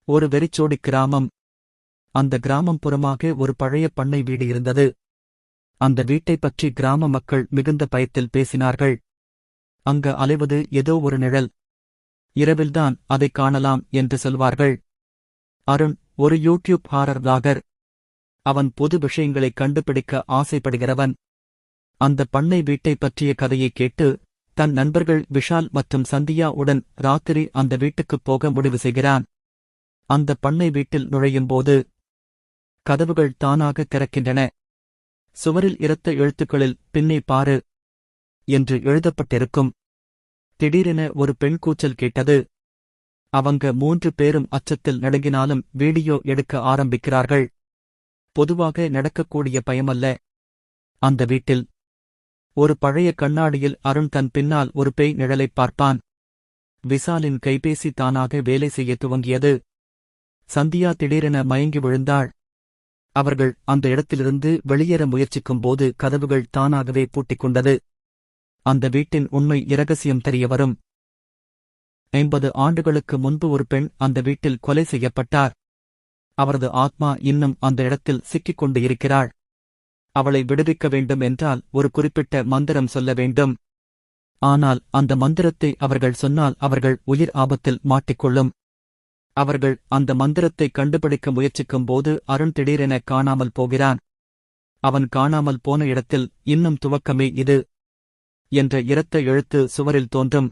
ஒரு வெறிச்சோடி கிராமம். அந்த கிராமம் புறமாக ஒரு பழைய பண்ணை வீடு இருந்தது. அந்த வீட்டைப் பற்றி கிராம மக்கள் மிகுந்த பயத்தில் பேசினார்கள். அங்க அலைவது ஏதோ ஒரு நிழல். இரவில்தான் அதைக் காணலாம் என்று சொல்வார்கள். அருண் ஒரு யூடியூப் ஹாரர் விளாகர். அவன் புது விஷயங்களைக் கண்டுபிடிக்க ஆசைப்படுகிறவன். அந்த பண்ணை வீட்டைப் பற்றிய கதையைக் கேட்டு தன் நண்பர்கள் விஷால் மற்றும் சந்தியா உடன் ராத்திரி அந்த வீட்டுக்குப் போக முடிவு செய்கிறான். அந்த பண்ணை வீட்டில் நுழையும்போது கதவுகள் தானாக திறக்கின்றன. சுவரில் இரத்த எழுத்துக்களில் பின்னே பாரு என்று எழுதப்பட்டிருக்கும். திடீரென ஒரு பெண் கூச்சல் கேட்டது. அவங்க 3 பேரும் அச்சத்தில் நடுங்கினாலும் வீடியோ எடுக்க ஆரம்பிக்கிறார்கள். பொதுவாக நடக்கக்கூடிய பயமல்ல. அந்த வீட்டில் ஒரு பழைய கண்ணாடியில் அருண் தன் பின்னால் ஒரு பேய் நிழலைப் பார்ப்பான். விசாலின் கைபேசி தானாக வேலை செய்யத் துவங்கியது. சந்தியா திடீரென மயங்கி விழுந்தாள். அவர்கள் அந்த இடத்திலிருந்து வெளியேற முயற்சிக்கும்போது கதவுகள் தானாகவே பூட்டிக்கொண்டது. அந்த வீட்டின் உண்மை இரகசியம் தெரியவரும். 50 ஆண்டுகளுக்கு முன்பு ஒரு பெண் அந்த வீட்டில் கொலை செய்யப்பட்டார். அவரது ஆத்மா இன்னும் அந்த இடத்தில் சிக்கிக் கொண்டு இருக்கிறாள். அவளை விடுவிக்க வேண்டும் என்றால் ஒரு குறிப்பிட்ட மந்திரம் சொல்ல வேண்டும். ஆனால் அந்த மந்திரத்தை அவர்கள் சொன்னால் அவர்கள் உயிர் ஆபத்தில் மாட்டிக்கொள்ளும். அவர்கள் அந்த மந்திரத்தை கண்டுபிடிக்க முயற்சிக்கும்போது அருண் திடீரென காணாமல் போகிறான். அவன் காணாமல் போன இடத்தில் இன்னும் துவக்கமே இது என்ற இரத்த எழுத்து சுவரில் தோன்றும்.